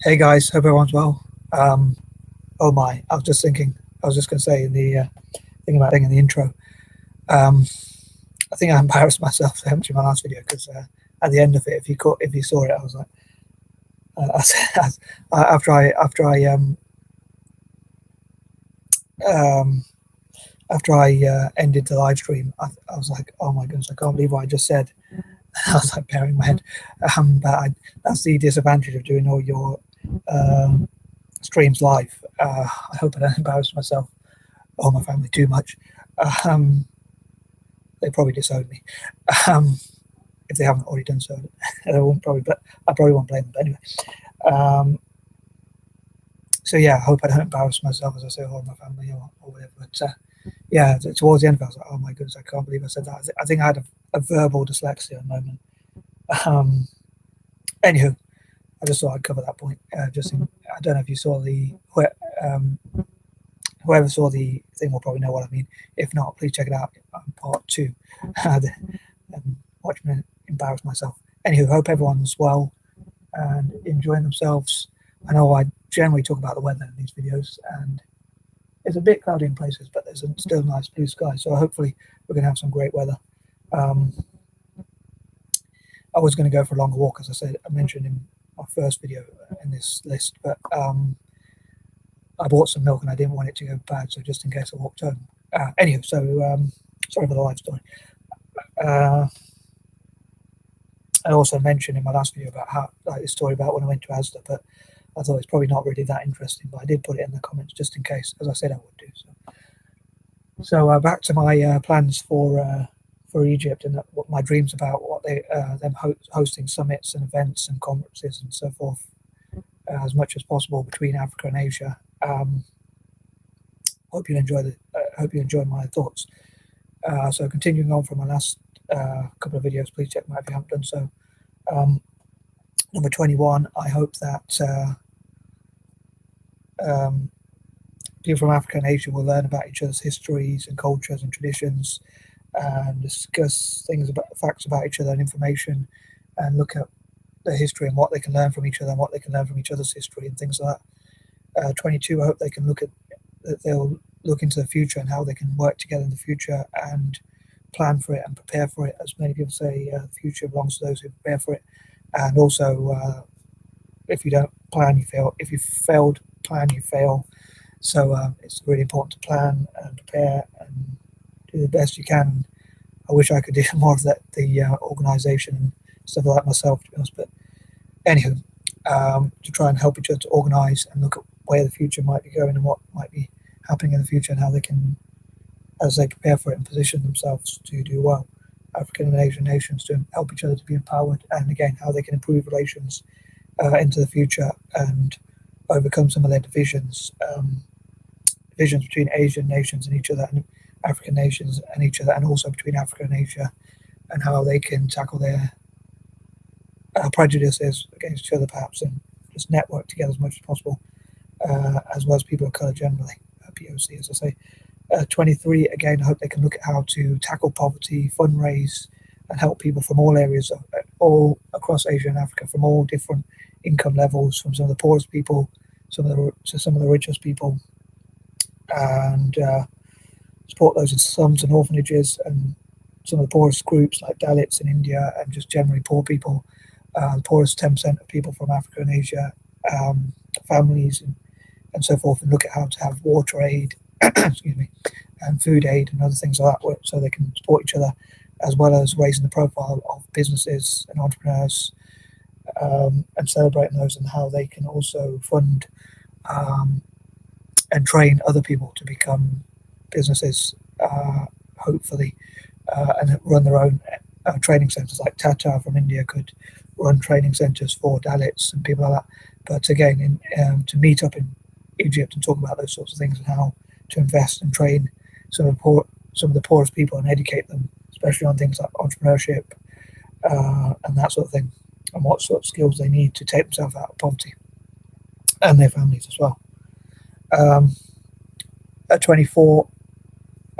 Hey guys, hope everyone's well. Oh my, I was just thinking, I was just going to say in the thing about thing in the intro. Um, I think I embarrassed myself so much in my last video because at the end of it, if you saw it, I was like, um, after I ended the live stream, I was like, oh my goodness, I can't believe what I just said. I was like burying my head. That's the disadvantage of doing all your um, streams live. I hope I don't embarrass myself or my family too much. Um, they probably disown me um, if they haven't already done so. They won't probably, but I probably won't blame them. But anyway, um, so yeah, I hope I don't embarrass myself as I say, or my family or whatever. But yeah, towards the end, I was like, oh my goodness, I can't believe I said that. I think I had a verbal dyslexia moment. Um, Anywho, I just thought I'd cover that point. I don't know if you saw um, whoever saw the thing will probably know what I mean. If not, please check it out on part two. Watch me embarrass myself. Anywho, hope everyone's well and enjoying themselves. I know I generally talk about the weather in these videos, and it's a bit cloudy in places, but there's still nice blue sky. So hopefully we're going to have some great weather. I was going to go for a longer walk, as I mentioned in my first video in this list, but I bought some milk and I didn't want it to go bad, so just in case I walked home. Anyway, so sorry for the live story. I also mentioned in my last video about how the story about when I went to Asda, but I thought it's probably not really that interesting, but I did put it in the comments just in case, as I said I would do. So back to my plans for Egypt and what my dreams about what them hosting summits and events and conferences and so forth as much as possible between Africa and Asia. Hope you enjoy my thoughts. So continuing on from my last couple of videos, please check them out if you haven't done so. Number 21, I hope that people from Africa and Asia will learn about each other's histories and cultures and traditions and discuss facts about each other and information and look at their history and what they can learn from each other and what they can learn from each other's history and things like that. 22, I hope they can they'll look into the future and how they can work together in the future and plan for it and prepare for it. As many people say, the future belongs to those who prepare for it. And also, if you don't plan, you fail. If you failed plan, you fail. So it's really important to plan and prepare and do the best you can. I wish I could do more of that, the organisation and stuff like that myself, to be honest. But anywho, to try and help each other to organise and look at where the future might be going and what might be happening in the future and how they can, as they prepare for it, and position themselves to do well. African and Asian nations to help each other to be empowered, and again, how they can improve relations into the future and overcome some of their divisions between Asian nations and each other, and African nations and each other, and also between Africa and Asia, and how they can tackle their prejudices against each other, perhaps, and just network together as much as possible, as well as people of colour generally, POC, as I say. 23, again, I hope they can look at how to tackle poverty, fundraise, and help people from all areas, all across Asia and Africa, from all different income levels, from some of the poorest people to some of the richest people, and support those in slums and orphanages and some of the poorest groups like Dalits in India and just generally poor people, the poorest 10% of people from Africa and Asia, families and so forth, and look at how to have water aid, excuse me, and food aid and other things like that, so they can support each other, as well as raising the profile of businesses and entrepreneurs, and celebrating those and how they can also fund and train other people to become businesses, hopefully, and run their own training centres. Like Tata from India could run training centres for Dalits and people like that. But again, to meet up in Egypt and talk about those sorts of things and how to invest and train some of the poorest people and educate them, especially on things like entrepreneurship and that sort of thing, and what sort of skills they need to take themselves out of poverty and their families as well. At 24,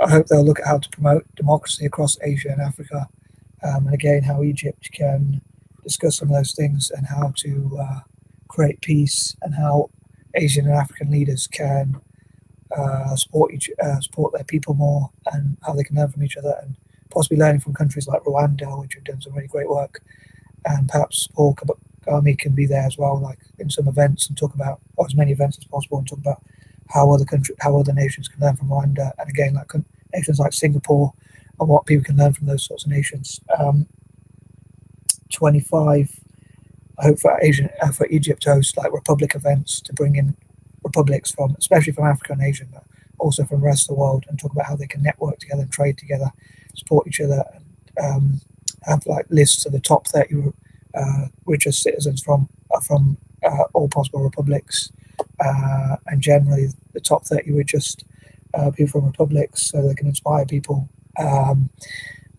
I hope they'll look at how to promote democracy across Asia and Africa, and again how Egypt can discuss some of those things and how to create peace, and how Asian and African leaders can support their people more, and how they can learn from each other, and possibly learning from countries like Rwanda, which have done some really great work. And perhaps Paul Kagame can be there as well, like in some events, and talk about, or as many events as possible, and talk about how other nations can learn from Rwanda, and again, like nations like Singapore, and what people can learn from those sorts of nations. 25, I hope for Egypt to host like Republic events to bring in republics from, especially from Africa and Asia, but also from the rest of the world, and talk about how they can network together and trade together, support each other, and have like lists of the top 30 richest citizens from all possible republics, and generally the top 30 richest people from republics, so they can inspire people,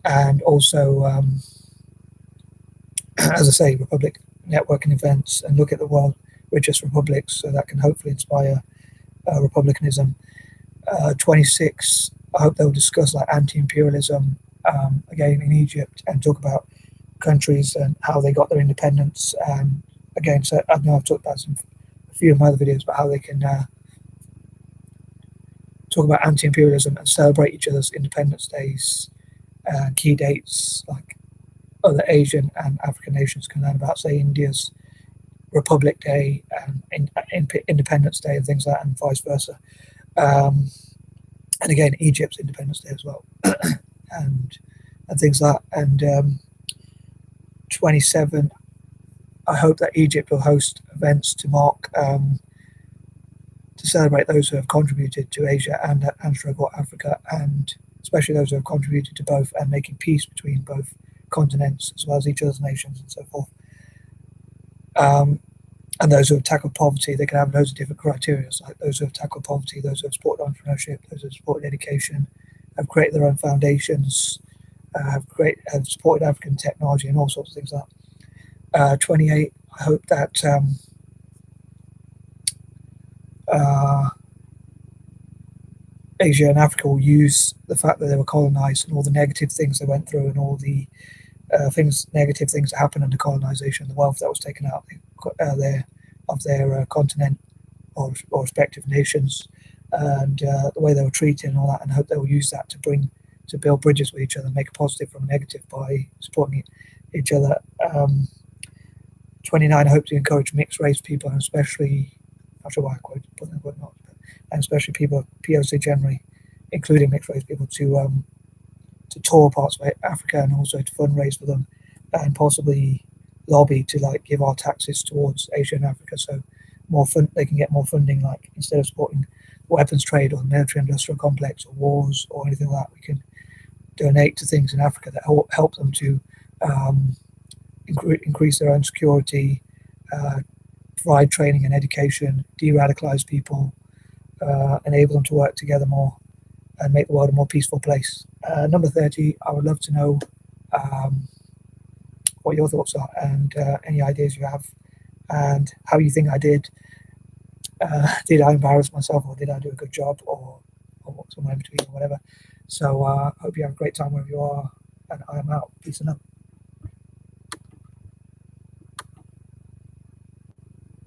and also, as I say, republic networking events, and look at the world richest republics, so that can hopefully inspire republicanism. 26, I hope they'll discuss like anti-imperialism, again in Egypt, and talk about countries and how they got their independence. And again, so I know I've talked about a few of my other videos, but how they can talk about anti-imperialism and celebrate each other's independence days, key dates like other Asian and African nations can learn about, say India's Republic Day and Independence Day and things like that, and vice versa. And again, Egypt's Independence Day as well, and things like that. And 27, I hope that Egypt will host events to mark, to celebrate those who have contributed to Asia and throughout Africa, and especially those who have contributed to both, and making peace between both continents as well as each other's nations and so forth. And those who have tackled poverty, they can have loads of different criteria, like those who have tackled poverty, those who have supported entrepreneurship, those who have supported education, have created their own foundations, have supported African technology and all sorts of things like that. 28, I hope that Asia and Africa will use the fact that they were colonized and all the negative things they went through, and all the negative things that happened under colonization, the wealth that was taken out of their continent or respective nations, and the way they were treated and all that, and I hope they will use that to build bridges with each other, and make a positive from a negative by supporting each other. 29, I hope to encourage mixed race people, and especially, not sure why I quoted, but not, and especially people POC generally, including mixed race people, to tour parts of Africa, and also to fundraise for them, and possibly lobby to like give our taxes towards Asia and Africa, so they can get more funding. Like instead of supporting weapons trade or the military-industrial complex or wars or anything like that, we can donate to things in Africa that help them to increase their own security, provide training and education, de-radicalize people, enable them to work together more, and make the world a more peaceful place. Number 30, I would love to know what your thoughts are, and any ideas you have, and how you think I did. Did I embarrass myself, or did I do a good job, or somewhere in between, or whatever. So hope you have a great time wherever you are, and I am out. Peace and love.